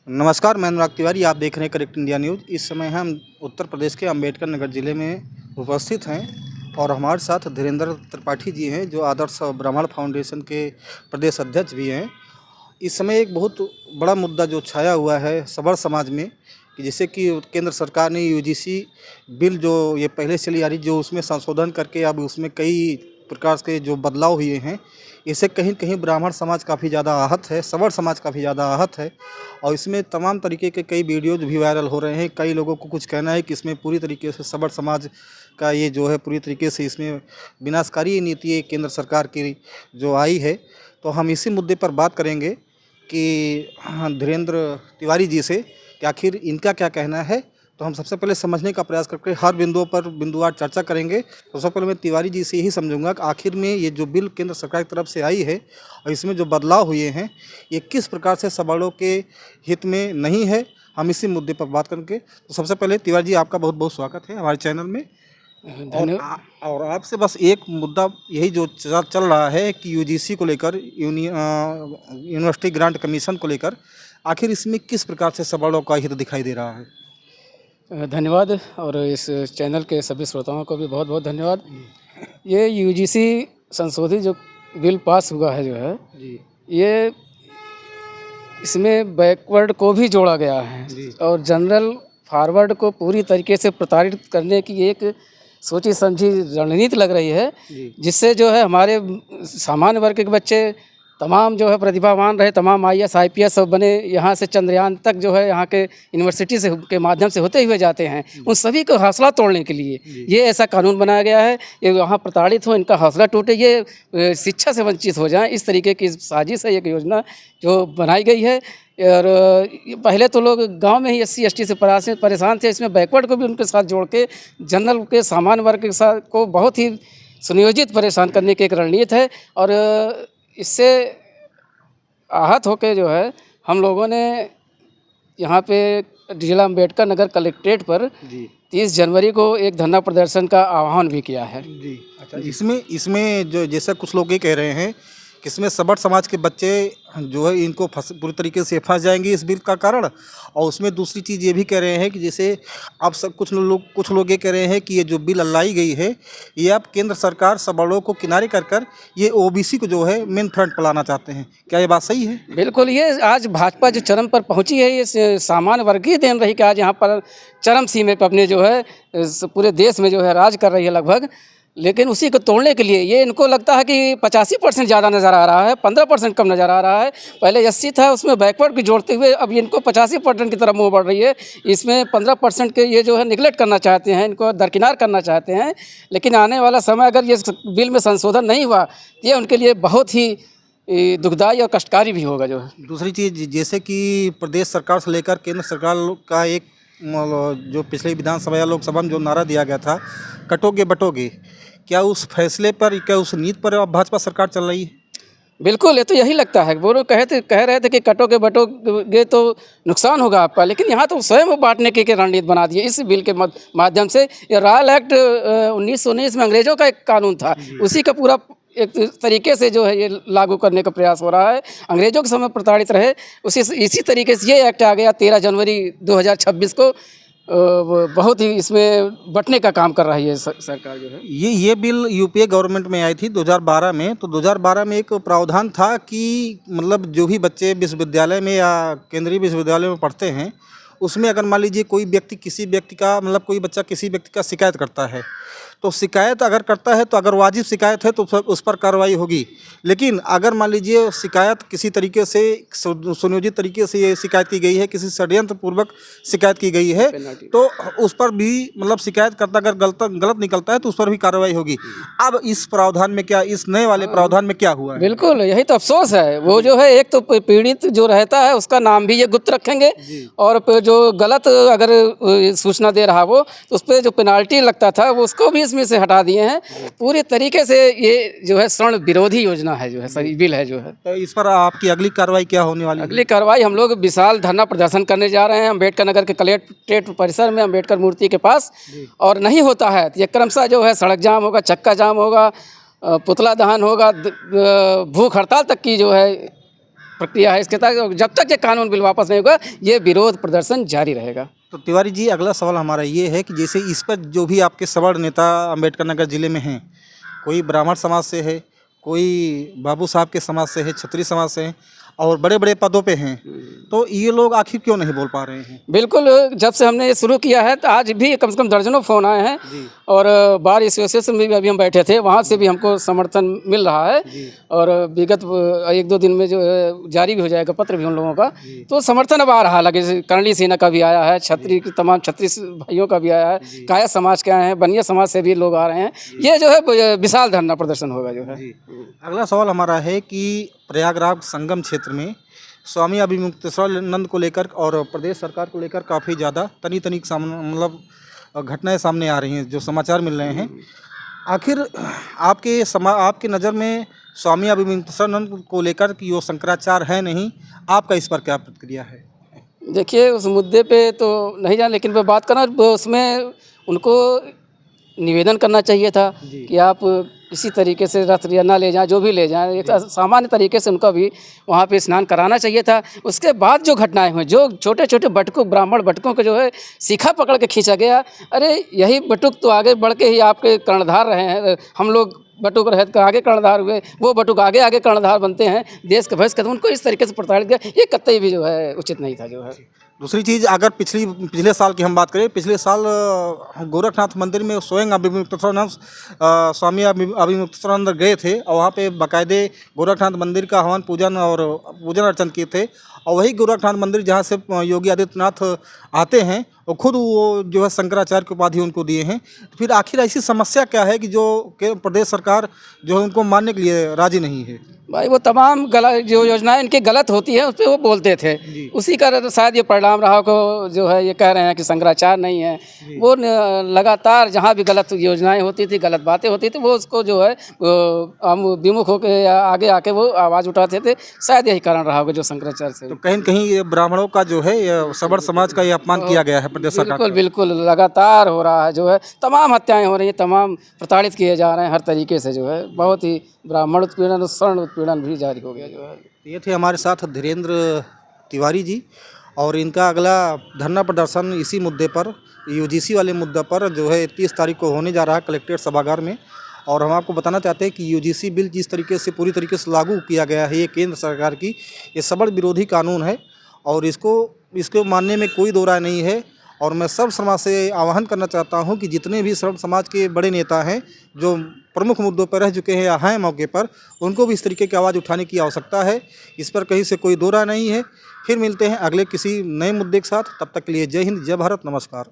नमस्कार, मैं अनुराग तिवारी। आप देख रहे हैं करेक्ट इंडिया न्यूज़। इस समय हम उत्तर प्रदेश के अम्बेडकर नगर ज़िले में उपस्थित हैं और हमारे साथ धीरेंद्र त्रिपाठी जी हैं, जो आदर्श ब्राह्मण फाउंडेशन के प्रदेश अध्यक्ष भी हैं। इस समय एक बहुत बड़ा मुद्दा जो छाया हुआ है सवर्ण समाज में, कि जैसे कि केंद्र सरकार ने यूजीसी बिल जो ये पहले चली आ रही, जो उसमें संशोधन करके अब उसमें कई प्रकार के जो बदलाव हुए हैं, इससे कहीं कहीं ब्राह्मण समाज काफ़ी ज़्यादा आहत है, सवर्ण समाज काफ़ी ज़्यादा आहत है। और इसमें तमाम तरीके के कई वीडियोज़ भी वायरल हो रहे हैं। कई लोगों को कुछ कहना है कि इसमें पूरी तरीके से सवर्ण समाज का ये जो है पूरी तरीके से इसमें विनाशकारी नीति केंद्र सरकार की जो आई है। तो हम इसी मुद्दे पर बात करेंगे कि धीरेंद्र तिवारी जी से कि आखिर इनका क्या कहना है। तो हम सबसे पहले समझने का प्रयास करके हर बिंदुओं पर बिंदुवार चर्चा करेंगे। तो सबसे पहले मैं तिवारी जी से यही समझूंगा कि आखिर में ये जो बिल केंद्र सरकार की तरफ से आई है और इसमें जो बदलाव हुए हैं, ये किस प्रकार से सवर्णों के हित में नहीं है। हम इसी मुद्दे पर बात करेंगे। तो सबसे पहले तिवारी जी, आपका बहुत बहुत स्वागत है हमारे चैनल में। और आपसे बस एक मुद्दा यही जो चल रहा है कि यूजीसी को लेकर, यूनिवर्सिटी ग्रांट कमीशन को लेकर, आखिर इसमें किस प्रकार से सवर्णों का हित दिखाई दे रहा है। धन्यवाद। और इस चैनल के सभी श्रोताओं को भी बहुत बहुत धन्यवाद। ये यूजीसी संशोधित जो बिल पास हुआ है जो है जी ये इसमें बैकवर्ड को भी जोड़ा गया है और जनरल फॉरवर्ड को पूरी तरीके से प्रताड़ित करने की एक सोची समझी रणनीति लग रही है, जिससे जो है हमारे सामान्य वर्ग के बच्चे तमाम जो है प्रतिभावान रहे, तमाम IAS IPS सब बने, यहाँ से चंद्रयान तक जो है यहाँ के यूनिवर्सिटी से के माध्यम से होते हुए जाते हैं। उन सभी को हौसला तोड़ने के लिए ये ऐसा कानून बनाया गया है। ये वहाँ प्रताड़ित हो, इनका हौसला टूटे, ये शिक्षा से वंचित हो जाएं, इस तरीके की साजिश है, एक योजना जो बनाई गई है। और पहले तो लोग गांव में ही SC ST से परेशान थे, इसमें बैकवर्ड को भी उनके साथ जोड़ के जनरल के सामान्य वर्ग के साथ को बहुत ही सुनियोजित परेशान करने की एक रणनीति है। और इससे आहत होकर जो है हम लोगों ने यहाँ पे जिला अम्बेडकर नगर कलेक्ट्रेट पर 30 जनवरी को एक धरना प्रदर्शन का आह्वान भी किया है। जी अच्छा, इसमें जो जैसा कुछ लोग ये कह रहे हैं कि इसमें सवर्ण समाज के बच्चे जो है इनको पूरी तरीके से फंस जाएंगे इस बिल का कारण। और उसमें दूसरी चीज़ ये भी कह रहे हैं कि जैसे अब सब कुछ लोग ये कह रहे हैं कि ये जो बिल लाई गई है, ये अब केंद्र सरकार सवर्णों को किनारे कर ये OBC को जो है मेन फ्रंट पर लाना चाहते हैं। क्या ये बात सही है? बिल्कुल, ये आज भाजपा जो चरम पर पहुंची है, ये सामान्य वर्ग ही देन रही कि आज यहाँ पर चरम सीमे पर अपने जो है पूरे देश में जो है राज कर रही है लगभग। लेकिन उसी को तोड़ने के लिए ये इनको लगता है कि 85% ज़्यादा नज़र आ रहा है, 15% कम नज़र आ रहा है। पहले 80 था, उसमें बैकवर्ड भी जोड़ते हुए अब इनको 85% की तरफ मुँह बढ़ रही है। इसमें 15% के ये जो है निगलेक्ट करना चाहते हैं, इनको दरकिनार करना चाहते हैं। लेकिन आने वाला समय अगर ये बिल में संशोधन नहीं हुआ, ये उनके लिए बहुत ही दुखदायी और कष्टकारी भी होगा। जो है दूसरी चीज़, जैसे कि प्रदेश सरकार से लेकर केंद्र सरकार का एक जो पिछले विधानसभा या लोकसभा में जो नारा दिया गया था, कटोगे बटोगे, क्या उस फैसले पर, क्या उस नीति पर अब भाजपा सरकार चल रही है? बिल्कुल, ये तो यही लगता है। वो लोग कह रहे थे कि कटोगे बटोगे तो नुकसान होगा आपका, लेकिन यहाँ तो स्वयं बांटने की रणनीति बना दी है इस बिल के माध्यम से। ये रॉयल एक्ट 1919 में अंग्रेजों का एक कानून था, उसी का पूरा एक तरीके से जो है ये लागू करने का प्रयास हो रहा है। अंग्रेजों के समय प्रताड़ित रहे, इसी तरीके से ये एक्ट आ गया 13 जनवरी 2026 को। बहुत ही इसमें बटने का काम कर रही है सरकार जो है। ये बिल UPA गवर्नमेंट में आई थी 2012 में। तो 2012 में एक प्रावधान था कि मतलब जो भी बच्चे विश्वविद्यालय में या केंद्रीय विश्वविद्यालय में पढ़ते हैं, उसमें अगर मान लीजिए कोई व्यक्ति किसी व्यक्ति का, मतलब कोई बच्चा किसी व्यक्ति का शिकायत करता है, तो शिकायत अगर करता है तो अगर वाजिब शिकायत है तो उस पर कार्रवाई होगी। लेकिन अगर मान लीजिए शिकायत किसी तरीके से सुनियोजित तरीके से ये शिकायत की गई है, किसी षड्यंत्र पूर्वक शिकायत की गई है, तो उस पर भी मतलब शिकायत करता अगर गलत निकलता है तो उस पर भी कार्रवाई होगी। अब इस प्रावधान में क्या, इस नए वाले प्रावधान में क्या हुआ है? बिल्कुल, यही तो अफसोस है। वो जो है एक तो पीड़ित जो रहता है उसका नाम भी ये गुप्त रखेंगे, और जो गलत अगर सूचना दे रहा वो, तो उस पर जो पेनाल्टी लगता था वो उसको भी इसमें से हटा दिए हैं। पूरी तरीके से ये जो है श्रवण विरोधी योजना है, जो है सही बिल है जो है। तो इस पर आपकी अगली कार्रवाई क्या होने वाली है? अगली कार्रवाई हम लोग विशाल धरना प्रदर्शन करने जा रहे हैं अम्बेडकर नगर के कलेक्ट्रेट परिसर में, अम्बेडकर मूर्ति के पास। और नहीं होता है तो ये क्रमशः जो है सड़क जाम होगा, चक्का जाम होगा, पुतला दहन होगा, भूख हड़ताल तक की जो है प्रक्रिया है इसके तहत। जब तक ये कानून बिल वापस नहीं होगा ये विरोध प्रदर्शन जारी रहेगा। तो तिवारी जी, अगला सवाल हमारा ये है कि जैसे इस पर जो भी आपके सवर्ण नेता अम्बेडकर नगर जिले में हैं, कोई ब्राह्मण समाज से है, कोई बाबू साहब के समाज से है, क्षत्रिय समाज से है और बड़े बड़े पदों पे हैं, तो ये लोग आखिर क्यों नहीं बोल पा रहे हैं? बिल्कुल, जब से हमने ये शुरू किया है तो आज भी कम से कम दर्जनों फ़ोन आए हैं और बार एसोसिएशन में भी अभी हम बैठे थे, वहाँ से भी हमको समर्थन मिल रहा है और विगत 1-2 दिन में जो है जारी भी हो जाएगा पत्र भी उन लोगों का, तो समर्थन अब आ रहा है। लगे करणी सेना का भी आया है, क्षत्रिय की तमाम क्षत्रिय भाइयों का भी आया है, काया समाज के आए हैं, बनिया समाज से भी लोग आ रहे हैं। ये जो है विशाल धरना प्रदर्शन होगा जो है। अगला सवाल हमारा है कि प्रयागराज संगम क्षेत्र में स्वामी अभिमुक्तेश्वरानंद को लेकर और प्रदेश सरकार को लेकर काफ़ी ज़्यादा तनी मतलब घटनाएं सामने आ रही हैं, जो समाचार मिल रहे हैं। आखिर आपके नज़र में स्वामी अभिमुक्तेश्वरानंद को लेकर कि वो शंकराचार्य है नहीं, आपका इस पर क्या प्रतिक्रिया है? देखिए, उस मुद्दे पे तो नहीं जान, लेकिन मैं बात करना उसमें उनको निवेदन करना चाहिए था कि आप इसी तरीके से रथ या ना ले जाएं, जो भी ले जाएं, एक सामान्य तरीके से उनका भी वहाँ पे स्नान कराना चाहिए था। उसके बाद जो घटनाएं हुई, जो छोटे छोटे बटुक ब्राह्मण बटुकों को जो है सीखा पकड़ के खींचा गया, अरे यही बटुक तो आगे बढ़ के ही आपके कर्णधार रहे हैं। हम लोग बटुक रहे तो आगे कर्णधार हुए, वो बटुक आगे आगे कर्णधार बनते हैं देश के भविष्य के। उनको इस तरीके से प्रताड़ित किया, ये कतई भी जो है उचित नहीं था जो है। दूसरी चीज़, अगर पिछले साल की हम बात करें, पिछले साल गोरखनाथ मंदिर में स्वयं स्वामी अभिमुक्तेश्वरानंद गए थे और वहाँ पे बाकायदे गोरखनाथ मंदिर का हवन पूजन अर्चन किए थे। और वही गोरखनाथ मंदिर जहाँ से योगी आदित्यनाथ आते हैं, और खुद वो जो है शंकराचार्य की उपाधि उनको दिए हैं। तो फिर आखिर ऐसी समस्या क्या है कि जो प्रदेश सरकार जो है उनको मानने के लिए राजी नहीं है? भाई, वो तमाम गलत जो योजनाएं इनकी गलत होती है उस पर वो बोलते थे, उसी का शायद ये परिणाम रहा को जो है ये कह रहे हैं कि शंकराचार्य नहीं है। वो लगातार जहाँ भी गलत योजनाएं होती थी, गलत बातें होती थी, वो उसको जो है हम विमुख होकर या आगे आके वो आवाज़ उठाते थे। शायद यही कारण रहा होगा जो शंकराचार्य से। तो कहीं न कहीं ये ब्राह्मणों का जो है ये सवर्ण समाज का ये अपमान किया गया है प्रदेश सरकार। बिल्कुल बिल्कुल, लगातार हो रहा है जो है, तमाम हत्याएं हो रही हैं, तमाम प्रताड़ित किए जा रहे हैं हर तरीके से जो है। बहुत ही ब्राह्मण उत्पीड़न, स्वर्ण उत्पीड़न भी जारी हो गया जो है। ये थे हमारे साथ धीरेन्द्र तिवारी जी, और इनका अगला धरना प्रदर्शन इसी मुद्दे पर, यूजीसी वाले मुद्दे पर जो है 30 तारीख को होने जा रहा है कलेक्ट्रेट सभागार में। और हम आपको बताना चाहते हैं कि यूजीसी बिल जिस तरीके से पूरी तरीके से लागू किया गया है, ये केंद्र सरकार की ये सवर्ण विरोधी कानून है और इसको मानने में कोई दो राय नहीं है। और मैं सब समाज से आह्वान करना चाहता हूं कि जितने भी सर्व समाज के बड़े नेता हैं जो प्रमुख मुद्दों पर रह चुके हैं या हैं मौके पर, उनको भी इस तरीके की आवाज़ उठाने की आवश्यकता है। इस पर कहीं से कोई दो राय नहीं है। फिर मिलते हैं अगले किसी नए मुद्दे के साथ, तब तक के लिए जय हिंद, जय भारत, नमस्कार।